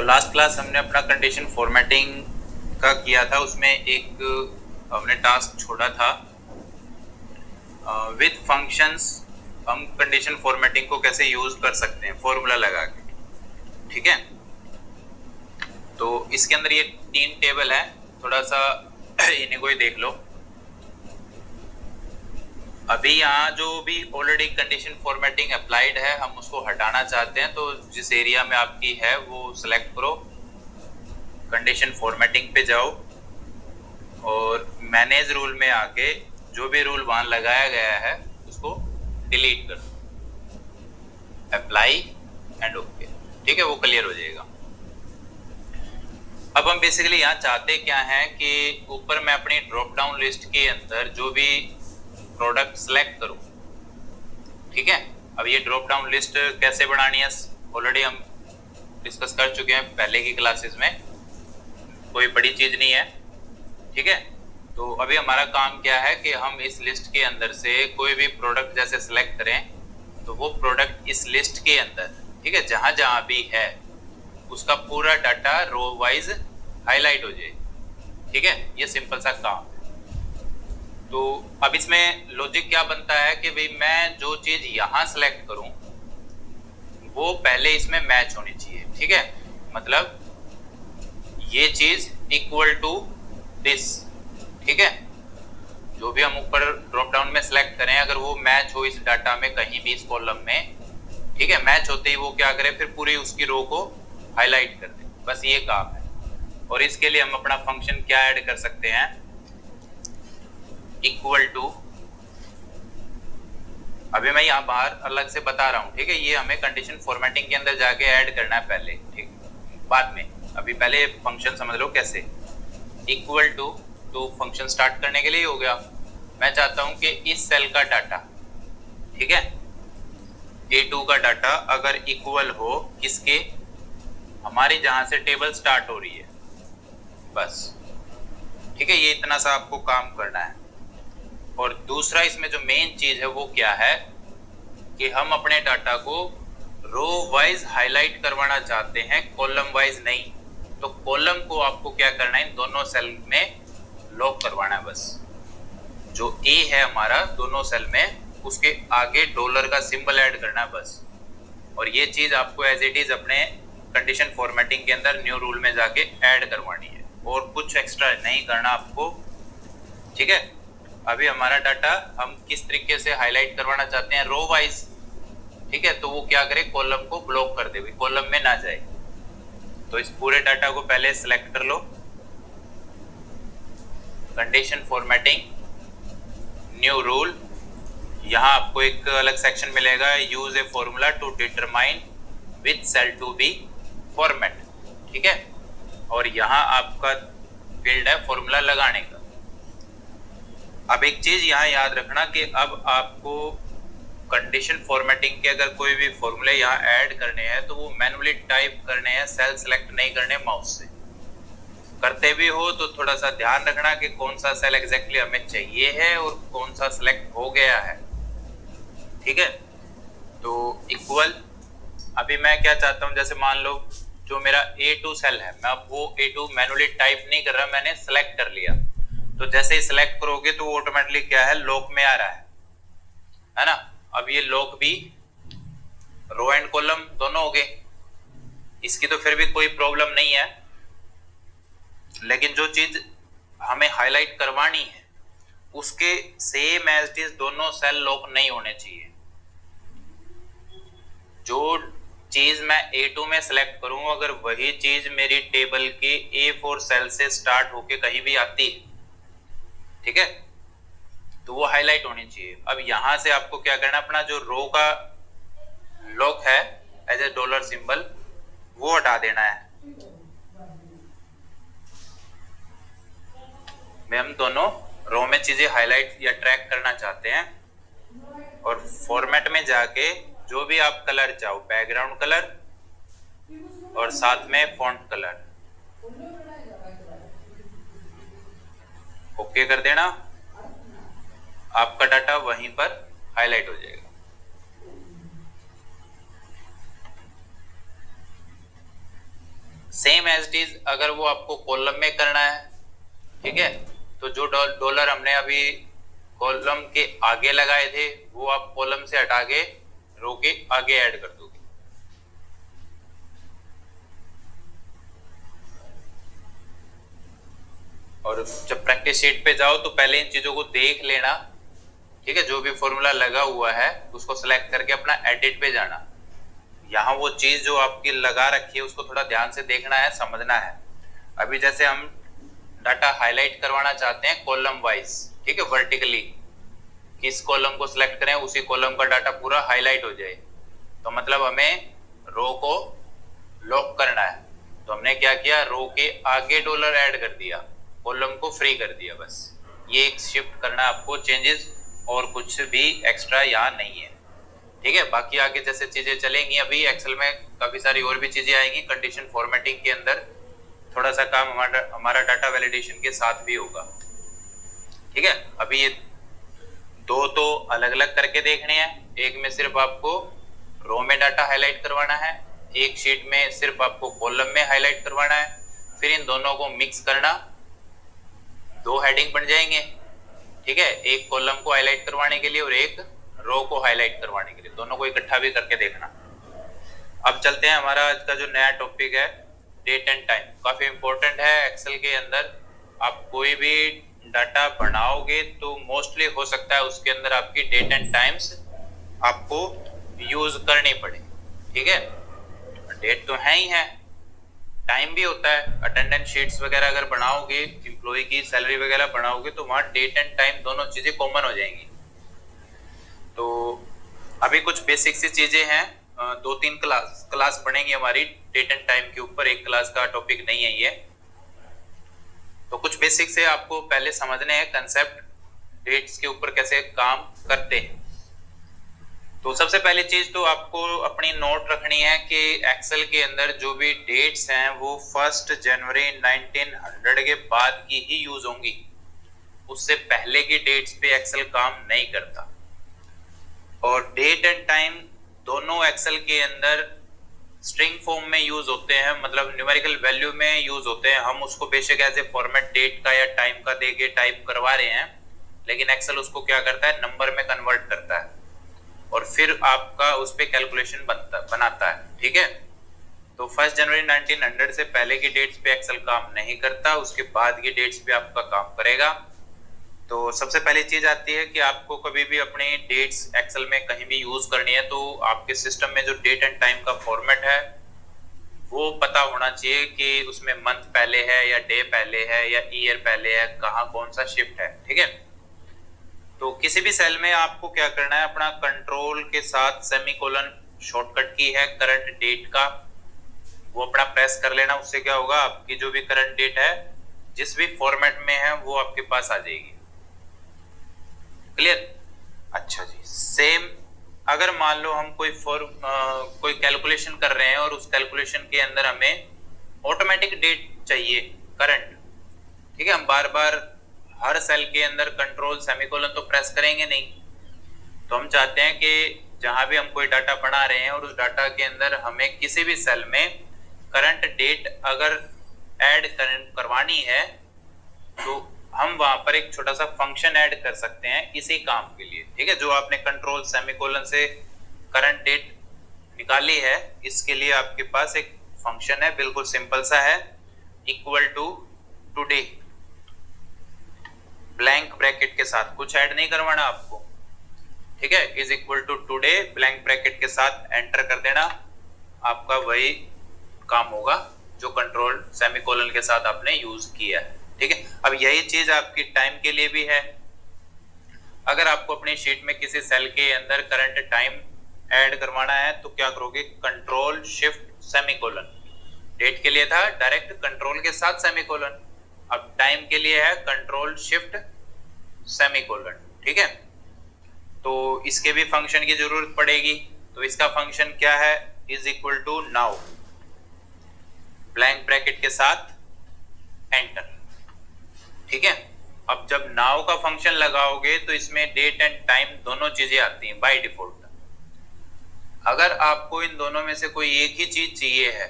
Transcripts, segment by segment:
Last class हमने अपना condition formatting का किया था, उसमें एक हमने टास्क छोड़ा था विद फंक्शंस हम कंडीशन फॉर्मेटिंग को कैसे यूज कर सकते हैं फॉर्मूला लगा के। ठीक है, तो इसके अंदर ये 3 टेबल है, थोड़ा सा इन्हीं को ही देख लो। अभी यहाँ जो भी ऑलरेडी कंडीशन फॉर्मेटिंग अप्लाइड है हम उसको हटाना चाहते हैं, तो जिस एरिया में आपकी है वो सिलेक्ट करो, कंडीशन फॉर्मेटिंग पे जाओ और मैनेज रूल में आके जो भी रूल वहां लगाया गया है उसको डिलीट कर दो, अप्लाई एंड ओके। ठीक है, वो क्लियर हो जाएगा। अब हम बेसिकली यहाँ चाहते क्या है कि ऊपर मैं अपनी ड्रॉप डाउन लिस्ट के अंदर जो भी प्रोडक्ट सेलेक्ट करूं। ठीक है, अब ये ड्रॉप डाउन लिस्ट कैसे बनानी है ऑलरेडी हम डिस्कस कर चुके हैं पहले की क्लासेस में, कोई बड़ी चीज नहीं है। ठीक है, तो अभी हमारा काम क्या है कि हम इस लिस्ट के अंदर से कोई भी प्रोडक्ट जैसे सिलेक्ट करें तो वो प्रोडक्ट इस लिस्ट के अंदर, ठीक है, जहां जहां भी है उसका पूरा डाटा रो वाइज हाईलाइट हो जाए। ठीक है, ये सिंपल सा काम है। तो अब इसमें लॉजिक क्या बनता है कि भाई मैं जो चीज यहां सेलेक्ट करूं वो पहले इसमें मैच होनी चाहिए। ठीक है, मतलब ये चीज इक्वल टू दिस। ठीक है, जो भी हम ऊपर ड्रॉप डाउन में सेलेक्ट करें अगर वो मैच हो इस डाटा में कहीं भी इस कॉलम में, ठीक है, मैच होते ही वो क्या करे फिर पूरी उसकी रो को हाईलाइट कर दे, बस ये काम है। और इसके लिए हम अपना फंक्शन क्या ऐड कर सकते हैं, इक्वल टू, अभी मैं यहाँ बाहर अलग से बता रहा हूँ। ठीक है, ये हमें कंडीशन फॉर्मेटिंग के अंदर जाके ऐड करना है पहले, ठीक, बाद में। अभी पहले फंक्शन समझ लो कैसे। इक्वल टू, तो फंक्शन स्टार्ट करने के लिए हो गया, मैं चाहता हूं कि इस सेल का डाटा, ठीक है, A2 का डाटा अगर इक्वल हो किसके, हमारी जहां से टेबल स्टार्ट हो रही है, बस। ठीक है, ये इतना सा आपको काम करना है। और दूसरा इसमें जो मेन चीज है वो क्या है कि हम अपने डाटा को रो वाइज हाईलाइट करवाना चाहते हैं, कॉलम वाइज नहीं। तो कॉलम को आपको क्या करना है, इन दोनों सेल में लॉक करवाना है बस। जो ए है हमारा दोनों सेल में उसके आगे डॉलर का सिंबल ऐड करना है बस। और ये चीज आपको एज इट इज अपने कंडीशन फॉर्मेटिंग के अंदर न्यू रूल में जाके ऐड करवानी है, और कुछ एक्स्ट्रा नहीं करना आपको। ठीक है, अभी हमारा डाटा हम किस तरीके से हाईलाइट करवाना चाहते हैं, रो वाइज। ठीक है, तो वो क्या करे, कॉलम को ब्लॉक कर दे, कॉलम में ना जाए। तो इस पूरे डाटा को पहले सिलेक्ट कर लो, कंडीशन फॉर्मेटिंग, न्यू रूल, यहाँ आपको एक अलग सेक्शन मिलेगा, use a formula to determine which cell to be format. ठीक है, और यहाँ आपका फील्ड है फॉर्मूला लगाने का। अब एक चीज यहाँ याद रखना कि अब आपको कंडीशन फॉर्मेटिंग के अगर कोई भी फॉर्मूले यहाँ ऐड करने हैं तो वो मैनुअली टाइप करने हैं, सेल सेलेक्ट नहीं करने माउस से। करते भी हो तो थोड़ा सा ध्यान रखना कि कौन सा सेल एग्जैक्टली हमें चाहिए है और कौन सा सिलेक्ट हो गया है। ठीक है, तो इक्वल, अभी मैं क्या चाहता हूं, जैसे मान लो जो मेरा A2 सेल है, मैं अब वो A2 मैनुअली टाइप नहीं कर रहा, मैंने सेलेक्ट कर लिया। तो जैसे ही सिलेक्ट करोगे तो वो ऑटोमेटिकली क्या है, लॉक में आ रहा है ना। अब ये लॉक भी रो एंड कॉलम दोनों हो गए, इसकी तो फिर भी कोई प्रॉब्लम नहीं है। लेकिन जो चीज हमें हाईलाइट करवानी है उसके सेम एज इट इज दोनों सेल लॉक नहीं होने चाहिए। जो चीज मैं A2 में सेलेक्ट करूं अगर वही चीज मेरी टेबल के A4 सेल से स्टार्ट होके कहीं भी आती है, ठीक है, तो वो हाईलाइट होनी चाहिए। अब यहां से आपको क्या करना, अपना जो रो का लॉक है एज ए डॉलर सिंबल वो हटा देना है। में हम दोनों रो में चीजें हाईलाइट या ट्रैक करना चाहते हैं, और फॉर्मेट में जाके जो भी आप कलर चाहो, बैकग्राउंड कलर और साथ में फॉन्ट कलर, ओके कर देना, आपका डाटा वहीं पर हाईलाइट हो जाएगा। सेम एज इट इज अगर वो आपको कॉलम में करना है, ठीक है, तो जो डॉलर हमने अभी कॉलम के आगे लगाए थे वो आप कॉलम से हटा के रो के आगे ऐड कर दोगे। और जब प्रैक्टिस शीट पे जाओ तो पहले इन चीजों को देख लेना, ठीक है, जो भी फॉर्मूला लगा हुआ है उसको सिलेक्ट करके अपना एडिट पे जाना। यहाँ वो चीज जो आपकी लगा रखी है उसको थोड़ा ध्यान से देखना है, समझना है। अभी जैसे हम डाटा हाईलाइट करवाना चाहते हैं कॉलम वाइज, ठीक है, वर्टिकली, किस कॉलम को सिलेक्ट करें उसी कॉलम का डाटा पूरा हाईलाइट हो जाए, तो मतलब हमें रो को लॉक करना है। तो हमने क्या किया, रो के आगे डॉलर ऐड कर दिया, कॉलम को फ्री कर दिया, बस ये एक शिफ्ट करना आपको चेंजेस, और कुछ भी एक्स्ट्रा यहाँ नहीं है, ठीक है। बाकी आगे जैसे चीजें चलेंगी, अभी एक्सेल में काफी सारी और भी चीजें आएंगी। कंडीशन फॉर्मेटिंग के अंदर थोड़ा सा काम हमारा डाटा वैलिडेशन के साथ भी होगा, ठीक है। अभी ये दो तो अलग अलग करके देखने हैं, एक में सिर्फ आपको रो में डाटा हाईलाइट करवाना है, एक शीट में सिर्फ आपको कॉलम में हाईलाइट करवाना है। फिर इन दोनों को मिक्स करना, दो हेडिंग बन जाएंगे, ठीक है, एक कॉलम को हाईलाइट करवाने के लिए और एक रो को हाईलाइट करवाने के लिए, दोनों को इकट्ठा भी करके देखना। अब चलते हैं, हमारा आज का जो नया टॉपिक है डेट एंड टाइम, काफी इंपॉर्टेंट है एक्सेल के अंदर। आप कोई भी डाटा बनाओगे तो मोस्टली हो सकता है उसके अंदर आपकी डेट एंड टाइम्स आपको यूज करनी पड़े, ठीक है। डेट तो है ही है, टाइम भी होता है। अटेंडेंस शीट्स वगैरह अगर बनाओगे, एम्प्लॉय की सैलरी वगैरह बनाओगे तो वहां डेट एंड टाइम दोनों चीजें कॉमन हो जाएंगी। तो अभी कुछ बेसिक सी चीजें हैं, दो तीन क्लास बनेंगी हमारी डेट एंड टाइम के ऊपर, एक क्लास का टॉपिक नहीं है ये। तो कुछ बेसिक से आपको पहले समझने हैं कंसेप्ट, डेट्स के ऊपर कैसे काम करते हैं। तो सबसे पहली चीज तो आपको अपनी नोट रखनी है कि एक्सेल के अंदर जो भी डेट्स हैं वो 1 जनवरी 1900 के बाद की ही यूज होंगी, उससे पहले की डेट्स पे एक्सेल काम नहीं करता। और डेट एंड टाइम दोनों एक्सेल के अंदर स्ट्रिंग फॉर्म में यूज होते हैं, मतलब न्यूमेरिकल वैल्यू में यूज होते हैं। हम उसको बेशक एज ए फॉर्मेट डेट का या टाइम का देके टाइप करवा रहे हैं, लेकिन एक्सेल उसको क्या करता है, नंबर में कन्वर्ट करता है और फिर आपका उस पर कैलकुलेशन बनाता है, ठीक है। तो 1 जनवरी 1900 से पहले की डेट्स पे एक्सेल काम नहीं करता, उसके बाद की डेट्स पे आपका काम करेगा। तो सबसे पहली चीज आती है कि आपको कभी भी अपनी डेट्स एक्सेल में कहीं भी यूज करनी है तो आपके सिस्टम में जो डेट एंड टाइम का फॉर्मेट है वो पता होना चाहिए कि उसमें मंथ पहले है या डे पहले है या ईयर पहले है, कहाँ कौन सा शिफ्ट है, ठीक है। तो किसी भी सेल में आपको क्या करना है, अपना कंट्रोल के साथ सेमीकोलन शॉर्टकट की है करंट डेट का, वो अपना प्रेस कर लेना। उससे क्या होगा, आपकी जो भी करंट डेट है जिस भी फॉर्मेट में है वो आपके पास आ जाएगी। क्लियर? अच्छा जी। सेम अगर मान लो हम कोई कैलकुलेशन कर रहे हैं और उस कैलकुलेशन के अंदर हमें ऑटोमेटिक डेट चाहिए करंट, ठीक है, हम बार बार हर सेल के अंदर कंट्रोल सेमीकोलन तो प्रेस करेंगे नहीं। तो हम चाहते हैं कि जहां भी हम कोई डाटा बना रहे हैं और उस डाटा के अंदर हमें किसी भी सेल में करंट डेट अगर ऐड करवानी है तो हम वहां पर एक छोटा सा फंक्शन ऐड कर सकते हैं इसी काम के लिए, ठीक है। जो आपने कंट्रोल सेमीकोलन से करंट डेट निकाली है, इसके लिए आपके पास एक फंक्शन है, बिल्कुल सिंपल सा है, equal to today blank bracket के साथ, कुछ ऐड नहीं करवाना आपको, ठीक है। Is equal to today blank bracket के साथ एंटर कर देना, आपका वही काम होगा जो कंट्रोल सेमीकोलन के साथ आपने यूज किया है, ठीक है। अब यही चीज आपकी टाइम के लिए भी है। अगर आपको अपनी शीट में किसी सेल के अंदर करंट टाइम ऐड करवाना है तो क्या करोगे, कंट्रोल शिफ्ट सेमीकोलन। डेट के लिए था डायरेक्ट कंट्रोल के साथ सेमीकोलन, अब टाइम के लिए है कंट्रोल शिफ्ट सेमीकोलन, ठीक है। तो इसके भी फंक्शन की जरूरत पड़ेगी। तो इसका फंक्शन क्या है, is equal to now blank bracket के साथ एंटर, ठीक है। अब जब नाउ का फंक्शन लगाओगे तो इसमें डेट एंड टाइम दोनों चीजें आती हैं बाय डिफॉल्ट। अगर आपको इन दोनों में से कोई एक ही चीज चाहिए है,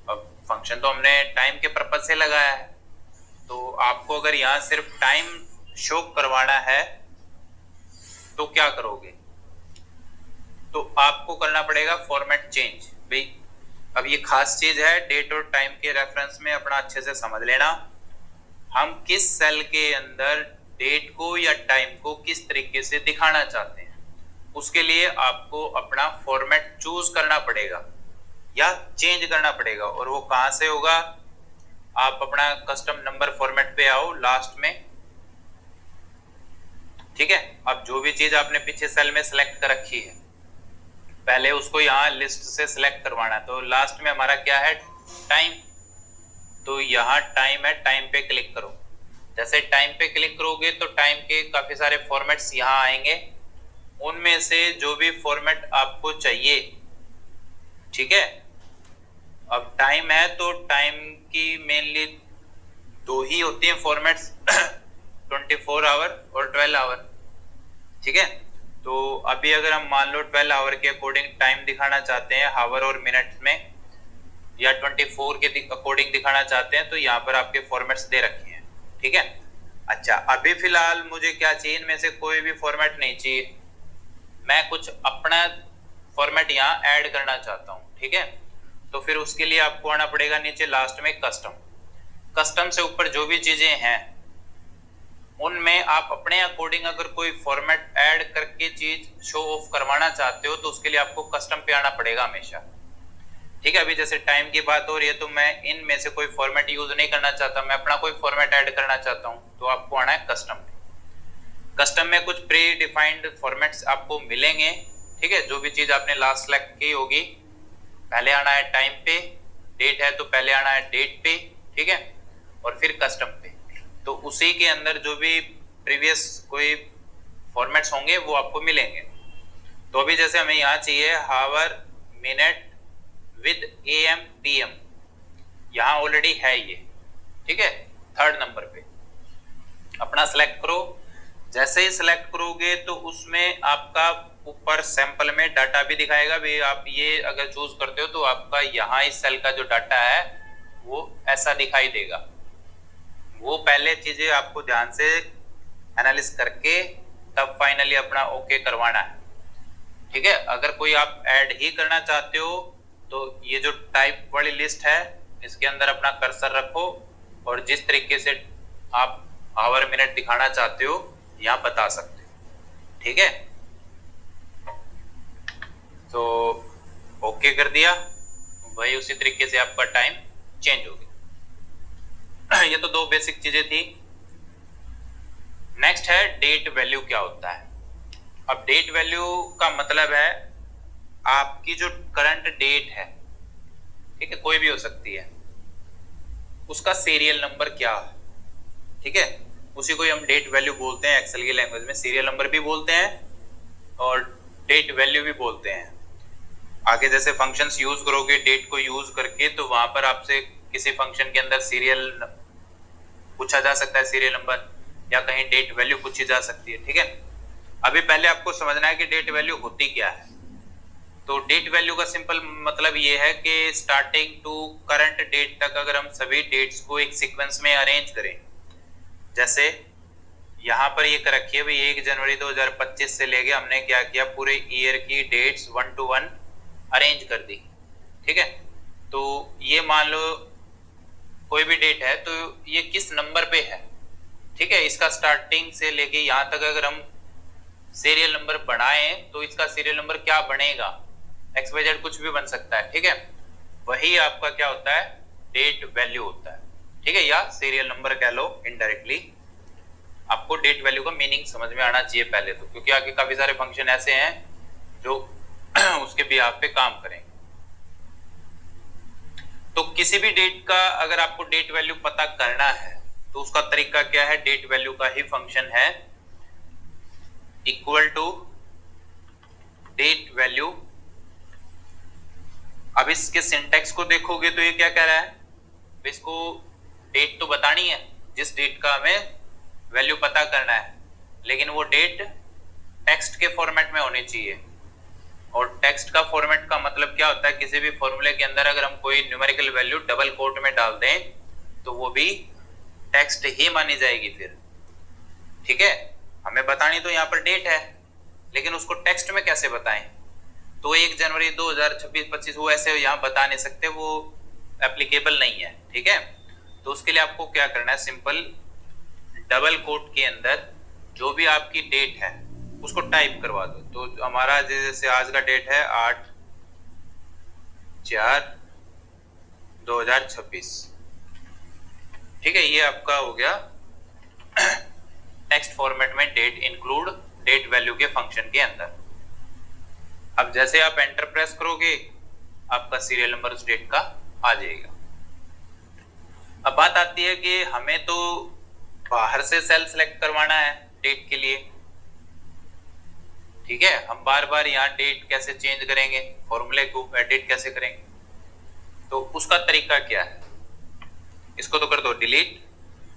अब फंक्शन फंक्शन तो हमने टाइम के पर्पज से लगाया है, तो आपको अगर यहाँ सिर्फ टाइम शो करवाना है तो क्या करोगे, तो आपको करना पड़ेगा फॉर्मेट चेंज। भाई अब ये खास चीज है, डेट और टाइम के रेफरेंस में अपना अच्छे से समझ लेना, हम किस सेल के अंदर डेट को या टाइम को किस तरीके से दिखाना चाहते हैं, उसके लिए आपको अपना फॉर्मेट चूज करना पड़ेगा या चेंज करना पड़ेगा। और वो कहां से होगा, आप अपना कस्टम नंबर फॉर्मेट पे आओ लास्ट में, ठीक है। अब जो भी चीज आपने पीछे सेल में सिलेक्ट कर रखी है, पहले उसको यहाँ लिस्ट से सिलेक्ट करवाना है। तो लास्ट में हमारा क्या है, टाइम, तो यहाँ टाइम है, टाइम पे क्लिक करो। जैसे टाइम पे क्लिक करोगे तो टाइम के काफी सारे फॉर्मेट्स यहाँ आएंगे, उनमें से जो भी फॉर्मेट आपको चाहिए, ठीक है। अब टाइम है तो टाइम की मेनली दो ही होती हैं फॉर्मेट्स 24 आवर और 12 आवर, ठीक है। तो अभी अगर हम मान लो 12 आवर के अकॉर्डिंग टाइम दिखाना चाहते हैं हावर और मिनट में, या 24 के अकॉर्डिंग दिखाना चाहते हैं, तो यहाँ पर आपके फॉर्मेट्स दे रखे हैं, ठीक है। अच्छा अभी फिलहाल मुझे क्या चाहिए, इनमें से कोई भी फॉर्मेट नहीं चाहिए, मैं कुछ अपना फॉर्मेट यहाँ ऐड करना चाहता हूँ, ठीक है। तो फिर उसके लिए आपको आना पड़ेगा नीचे लास्ट में कस्टम, कस्टम से ऊपर जो भी चीजें हैं उनमें आप अपने अकॉर्डिंग अगर कोई फॉर्मेट ऐड करके चीज शो ऑफ करवाना चाहते हो तो उसके लिए आपको कस्टम पे आना पड़ेगा हमेशा, ठीक है। अभी जैसे टाइम की बात हो रही है तो मैं इनमें से कोई फॉर्मेट यूज नहीं करना चाहता, मैं अपना कोई फॉर्मेट ऐड करना चाहता हूँ, तो आपको आना है कस्टम पे। कस्टम में कुछ प्री डिफाइंड फॉर्मेट्स आपको मिलेंगे, ठीक है। जो भी चीज आपने लास्ट सेलेक्ट की होगी, पहले आना है टाइम पे, डेट है तो पहले आना है डेट पे, ठीक है, और फिर कस्टम पे। तो उसी के अंदर जो भी प्रीवियस कोई फॉर्मेट्स होंगे वो आपको मिलेंगे। तो अभी जैसे हमें यहाँ चाहिए हावर मिनट विद AM PM, यहाँ ऑलरेडी है ये, ठीक है, 3rd नंबर पे अपना सेलेक्ट करो। जैसे ही सिलेक्ट करोगे तो उसमें आपका ऊपर सैंपल में डाटा भी दिखाएगा भी, आप ये अगर चूज करते हो तो आपका यहाँ इस सेल का जो डाटा है वो ऐसा दिखाई देगा। वो पहले चीजें आपको ध्यान से एनालिस करके तब फाइनली अपना ओके करवाना है, ठीक है। अगर कोई आप ऐड ही करना चाहते हो तो ये जो टाइप वाली लिस्ट है इसके अंदर अपना कर्सर रखो और जिस तरीके से आप आवर मिनट दिखाना चाहते हो यहाँ बता सकते हो, ठीक है। तो ओके कर दिया, वही उसी तरीके से आपका टाइम चेंज हो गया। ये तो दो बेसिक चीजें थी। नेक्स्ट है डेट वैल्यू क्या होता है। अब डेट वैल्यू का मतलब है आपकी जो करंट डेट है, ठीक है, कोई भी हो सकती है, उसका सीरियल नंबर क्या है, ठीक है, उसी को हम डेट वैल्यू बोलते हैं। एक्सेल की लैंग्वेज में सीरियल नंबर भी बोलते हैं और डेट वैल्यू भी बोलते हैं। आगे जैसे फंक्शंस यूज करोगे डेट को यूज करके तो वहां पर आपसे किसी फंक्शन के अंदर सीरियल पूछा जा सकता है, सीरियल नंबर, या कहीं डेट वैल्यू पूछी जा सकती है, ठीक है। अभी पहले आपको समझना है कि डेट वैल्यू होती क्या है। तो डेट वैल्यू का सिंपल मतलब ये है कि स्टार्टिंग टू करंट डेट तक अगर हम सभी डेट्स को एक सीक्वेंस में अरेंज करें, जैसे यहाँ पर ये कर रखी है भाई 1 जनवरी 2025 से लेके हमने क्या किया, पूरे ईयर की डेट्स 1 to 1 अरेंज कर दी, ठीक है। तो ये मान लो कोई भी डेट है तो ये किस नंबर पे है, ठीक है, इसका स्टार्टिंग से लेके यहाँ तक अगर हम सीरियल नंबर बनाएं तो इसका सीरियल नंबर क्या बनेगा, XYZ कुछ भी बन सकता है, ठीक है। वही आपका क्या होता है, डेट वैल्यू होता है, ठीक है, या सीरियल नंबर कह लो इनडायरेक्टली। आपको डेट वैल्यू का मीनिंग समझ में आना चाहिए पहले तो, क्योंकि आगे काफी सारे फंक्शन ऐसे हैं जो उसके बिहाफ पे काम करेंगे। तो किसी भी डेट का अगर आपको डेट वैल्यू पता करना है तो उसका तरीका क्या है, डेट वैल्यू का ही फंक्शन है इक्वल टू डेट वैल्यू। अब इसके सिंटैक्स को देखोगे तो ये क्या कह रहा है, इसको डेट तो बतानी है जिस डेट का हमें वैल्यू पता करना है, लेकिन वो डेट टेक्स्ट के फॉर्मेट में होनी चाहिए, और टेक्स्ट का फॉर्मेट का मतलब क्या होता है, किसी भी फॉर्मूले के अंदर अगर हम कोई न्यूमेरिकल वैल्यू डबल कोट में डाल दें तो वो भी टेक्स्ट ही मानी जाएगी फिर, ठीक है। हमें बतानी तो यहाँ पर डेट है, लेकिन उसको टेक्स्ट में कैसे बताएं, तो 1 जनवरी 2026-25 वो ऐसे यहाँ बता नहीं सकते, वो एप्लीकेबल नहीं है, ठीक है। तो उसके लिए आपको क्या करना है, सिंपल डबल कोट के अंदर जो भी आपकी डेट है उसको टाइप करवा दो। तो हमारा जैसे आज का डेट है 8/4/2026, ठीक है। ये आपका हो गया टेक्स्ट फॉर्मेट में डेट इंक्लूड डेट वैल्यू के फंक्शन के अंदर। अब जैसे आप एंटर प्रेस करोगे आपका सीरियल नंबर उस डेट का आ जाएगा। अब बात आती है कि हमें तो बाहर से सेल सेलेक्ट करवाना है डेट के लिए, ठीक है। हम बार बार यहाँ डेट कैसे चेंज करेंगे, फॉर्मूले को एडिट कैसे करेंगे, तो उसका तरीका क्या है, इसको तो कर दो डिलीट।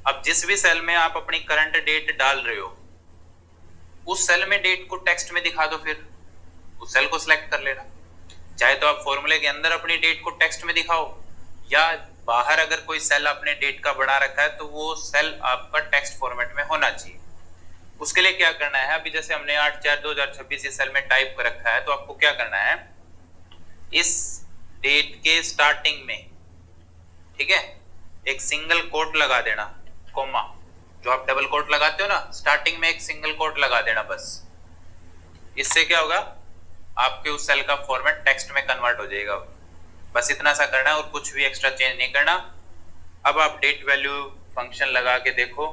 अब जिस भी सेल में आप अपनी करंट डेट डाल रहे हो उस सेल में डेट को टेक्स्ट में दिखा दो, फिर उस सेल को सिलेक्ट कर लेना। चाहे तो आप फॉर्मूले के अंदर अपनी डेट को टेक्स्ट में दिखाओ, या बाहर अगर कोई सेल आपने डेट का बना रखा है तो वो सेल आपका टेक्स्ट फॉर्मेट में होना चाहिए। उसके लिए क्या करना है, अभी जैसे हमने 8/4/2026 इस सेल में टाइप कर रखा है, तो आपको क्या करना है, इस डेट के स्टार्टिंग में, ठीक है, एक सिंगल कोट लगा देना, कोमा, जो आप डबल कोट लगाते हो ना, स्टार्टिंग में एक सिंगल कोट लगा देना बस। इससे क्या होगा, आपके उस सेल का फॉर्मेट टेक्स्ट में कन्वर्ट हो जाएगा। बस इतना सा करना है और कुछ भी एक्स्ट्रा चेंज नहीं करना। अब आप डेट वैल्यू फंक्शन लगा के देखो,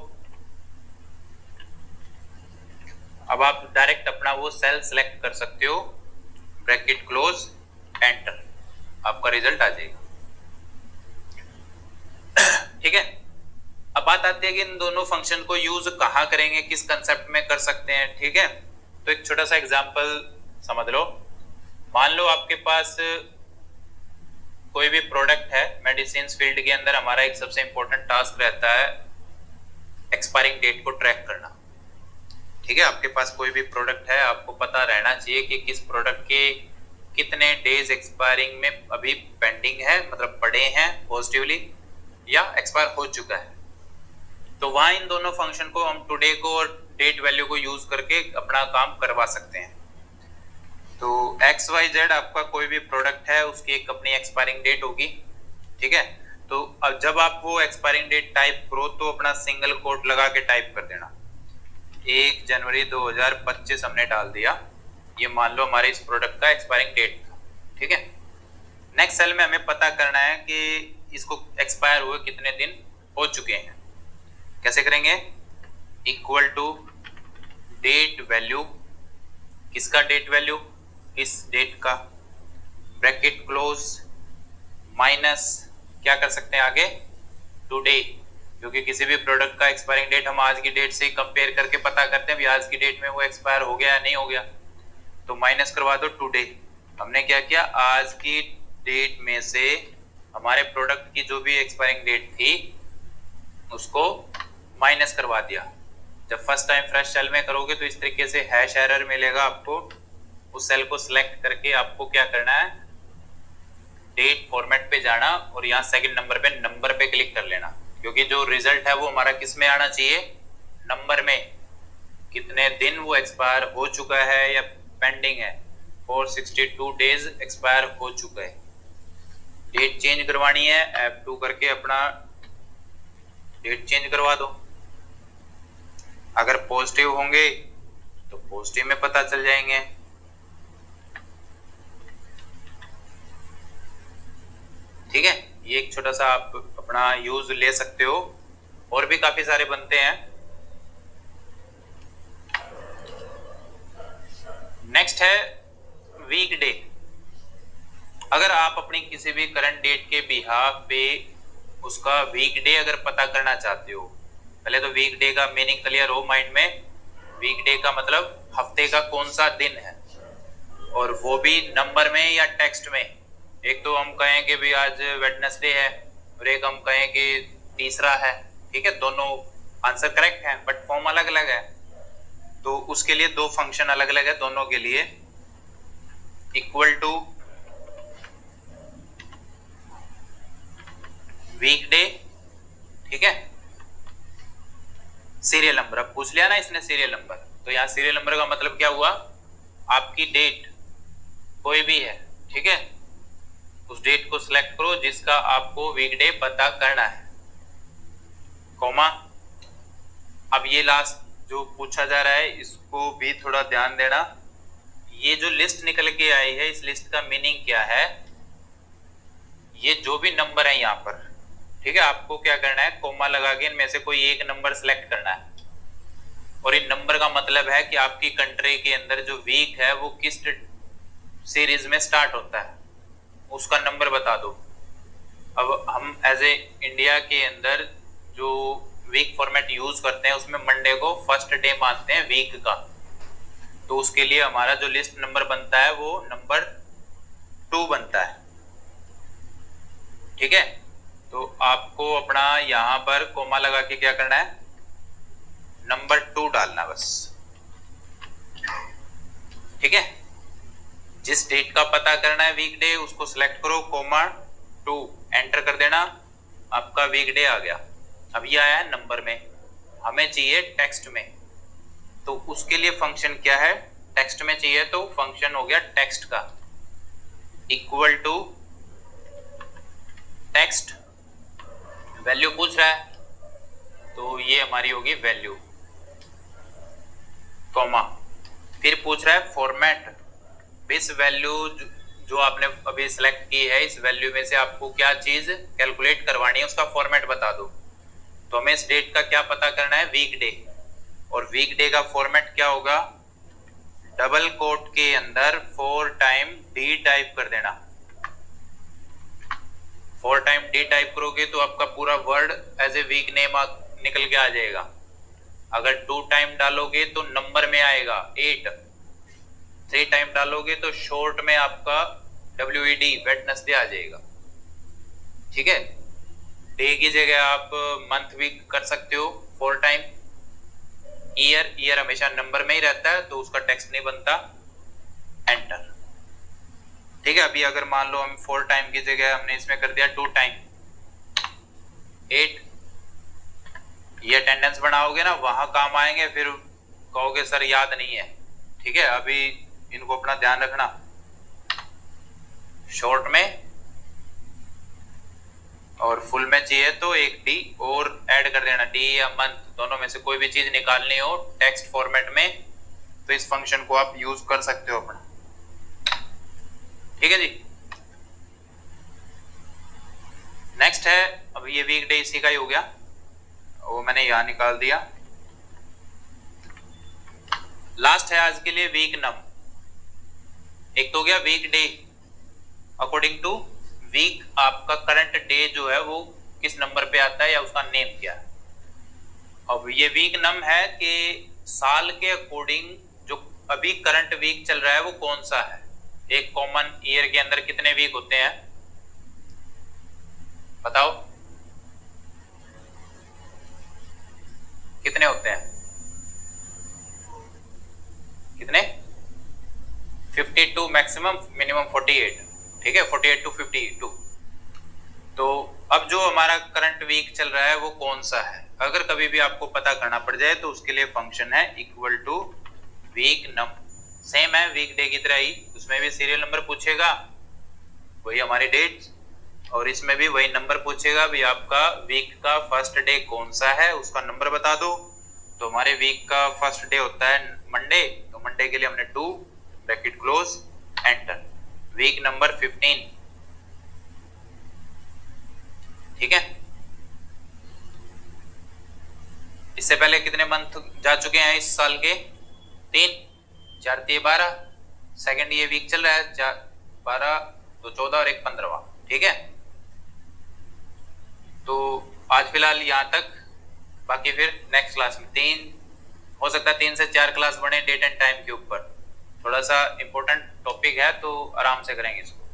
अब आप डायरेक्ट अपना वो सेल सेलेक्ट कर सकते हो, ब्रैकेट क्लोज एंटर, आपका रिजल्ट आ जाएगा, ठीक है। अब बात आती है कि इन दोनों फंक्शन को यूज कहां करेंगे, किस कंसेप्ट में कर सकते हैं, ठीक है। तो एक छोटा सा एग्जांपल समझ लो। मान लो आपके पास कोई भी प्रोडक्ट है, मेडिसिन फील्ड के अंदर हमारा एक सबसे इंपॉर्टेंट टास्क रहता है एक्सपायरिंग डेट को ट्रैक करना, ठीक है। आपके पास कोई भी प्रोडक्ट है, आपको पता रहना चाहिए कि किस प्रोडक्ट के कितने डेज एक्सपायरिंग में अभी पेंडिंग है, मतलब पड़े हैं पॉजिटिवली, या एक्सपायर हो चुका है। तो वहां इन दोनों फंक्शन को हम टुडे को और डेट वैल्यू को यूज करके अपना काम करवा सकते हैं। तो XYZ आपका कोई भी प्रोडक्ट है, उसकी एक अपनी एक्सपायरिंग डेट होगी, ठीक है। तो अब जब आप वो एक्सपायरिंग डेट टाइप करो तो अपना सिंगल कोट लगा के टाइप कर देना, 1 जनवरी 2025 हमने डाल दिया, ये मान लो हमारे इस प्रोडक्ट का एक्सपायरिंग डेट था, ठीक है। नेक्स्ट सेल में हमें पता करना है कि इसको एक्सपायर हुए कितने दिन हो चुके हैं। कैसे करेंगे, इक्वल टू डेट वैल्यू, किसका डेट वैल्यू, इस डेट का, ब्रैकेट क्लोज, माइनस क्या कर सकते हैं आगे, टुडे, क्योंकि किसी भी प्रोडक्ट का एक्सपायरिंग डेट हम आज की डेट से कंपेयर करके पता करते हैं भी आज की डेट में वो एक्सपायर हो गया या नहीं हो गया, तो माइनस करवा दो टुडे। हमने क्या किया, आज की डेट में से हमारे प्रोडक्ट की जो भी एक्सपायरिंग डेट थी उसको माइनस करवा दिया। जब फर्स्ट टाइम फ्रेश सेल में करोगे तो इस तरीके से हैश एरर मिलेगा आपको। उस सेल को सिलेक्ट करके आपको क्या करना है, डेट फॉर्मेट पे जाना और यहाँ सेकंड नंबर पे क्लिक कर लेना, क्योंकि जो रिजल्ट है वो हमारा किस में आना चाहिए, नंबर में, कितने दिन वो एक्सपायर हो चुका है या पेंडिंग है, 462 डेज एक्सपायर हो चुका है। डेट चेंज करवानी है, F2 करके अपना डेट चेंज करवा दो। अगर पॉजिटिव होंगे तो पॉजिटिव में पता चल जाएंगे, ठीक है। ये एक छोटा सा आप अपना यूज ले सकते हो, और भी काफी सारे बनते हैं। नेक्स्ट है वीक डे। अगर आप अपनी किसी भी करंट डेट के बिहाफ पे उसका वीक डे अगर पता करना चाहते हो, पहले तो वीक डे का मीनिंग क्लियर हो माइंड में। वीक डे का मतलब हफ्ते का कौन सा दिन है, और वो भी नंबर में या टेक्स्ट में। एक तो हम कहें कि भी आज वेडनेसडे है, और एक हम कहें कि तीसरा है, ठीक है। दोनों आंसर करेक्ट है बट फॉर्म अलग अलग है, तो उसके लिए दो फंक्शन अलग अलग है दोनों के लिए। इक्वल टू वीकडे, ठीक है, सीरियल नंबर। अब पूछ लिया ना इसने सीरियल नंबर, तो यहाँ सीरियल नंबर का मतलब क्या हुआ, आपकी डेट कोई भी है, ठीक है, उस डेट को सिलेक्ट करो जिसका आपको वीकडे पता करना है, कॉमा। अब ये लास्ट जो पूछा जा रहा है इसको भी थोड़ा ध्यान देना। ये जो लिस्ट निकल के आई है, इस लिस्ट का मीनिंग क्या है, ये जो भी नंबर है यहाँ पर, ठीक है, आपको क्या करना है, कोमा लगा के इनमें से कोई एक नंबर सिलेक्ट करना है। और इन नंबर का मतलब है कि आपकी कंट्री के अंदर जो वीक है वो किस सीरीज में स्टार्ट होता है, उसका नंबर बता दो। अब हम एज ए इंडिया के अंदर जो वीक फॉर्मेट यूज करते हैं उसमें मंडे को फर्स्ट डे मानते हैं वीक का, तो उसके लिए हमारा जो लिस्ट नंबर बनता है वो नंबर 2 बनता है, ठीक है। तो आपको अपना यहां पर कोमा लगा के क्या करना है, नंबर 2 डालना बस, ठीक है। जिस डेट का पता करना है वीकडे उसको सिलेक्ट करो, कोमा 2 एंटर कर देना, आपका वीकडे आ गया। अब ये आया है नंबर में, हमें चाहिए टेक्स्ट में, तो उसके लिए फंक्शन क्या है, टेक्स्ट में चाहिए तो फंक्शन हो गया टेक्स्ट का, इक्वल टू टेक्स्ट, वैल्यू पूछ रहा है तो ये हमारी होगी वैल्यू, कॉमा, फिर पूछ रहा है फॉर्मेट, इस वैल्यू जो आपने अभी सिलेक्ट की है इस वैल्यू में से आपको क्या चीज कैलकुलेट करवानी है उसका फॉर्मेट बता दो। तो हमें इस डेट का क्या पता करना है, वीकडे, और वीकडे का फॉर्मेट क्या होगा, डबल कोट के अंदर 4 टाइम डी टाइप कर देना। 4 टाइम डी टाइप करोगे तो आपका पूरा word as a week name निकल के आ जाएगा। अगर 2 टाइम डालोगे तो नंबर में आएगा 8, 3 टाइम डालोगे तो शॉर्ट में आपका WED वेडनेसडे आ जाएगा, ठीक है। डे की जगह आप मंथ भी कर सकते हो 4 टाइम, ईयर हमेशा नंबर में ही रहता है तो उसका टेक्स्ट नहीं बनता, एंटर, ठीक है। अभी अगर मान लो हम 4 टाइम की जगह हमने इसमें कर दिया 2 टाइम 8, ये अटेंडेंस बनाओगे ना वहां काम आएंगे, फिर कहोगे सर याद नहीं है, ठीक है। अभी इनको अपना ध्यान रखना, शॉर्ट में और फुल में चाहिए तो एक डी और ऐड कर देना, डी या मंथ दोनों में से कोई भी चीज निकालनी हो टेक्स्ट फॉर्मेट में तो इस फंक्शन को आप यूज कर सकते हो अपना, ठीक है जी। नेक्स्ट है, अब ये वीकडे इसी का ही हो गया, वो मैंने यहां निकाल दिया। लास्ट है आज के लिए वीक नम, एक तो हो गया weekday, according to week आपका करंट डे जो है वो किस नंबर पे आता है या उसका नेम क्या है। अब ये वीक नम है कि साल के अकॉर्डिंग जो अभी करंट वीक चल रहा है वो कौन सा है, एक कॉमन ईयर के अंदर कितने वीक होते हैं बताओ, कितने होते हैं, कितने, 52 मैक्सिमम, मिनिमम 48, ठीक है, 48 to 52। तो अब जो हमारा करंट वीक चल रहा है वो कौन सा है, अगर कभी भी आपको पता करना पड़ जाए तो उसके लिए फंक्शन है equal to week num, same है वीक डे की तरह ही, उसमें भी सीरियल नंबर पूछेगा वही हमारी डेट, और इसमें भी वही नंबर पूछेगा भी आपका वीक का फर्स्ट डे कौन सा है उसका नंबर बता दो। तो हमारे वीक का फर्स्ट डे होता है मंडे, तो मंडे के लिए हमने 2 bracket close enter, week number 15, ठीक है। इससे पहले कितने मंथ जा चुके हैं इस साल के, 3, 4 3 12, सेकंड ये वीक चल रहा है 12 तो 14 और एक 15वां, ठीक है। तो आज फिलहाल यहाँ तक, बाकी फिर नेक्स्ट क्लास में 3 हो सकता है 3 से 4 क्लास बने डेट एंड टाइम के ऊपर, थोड़ा सा इंपॉर्टेंट टॉपिक है तो आराम से करेंगे इसको।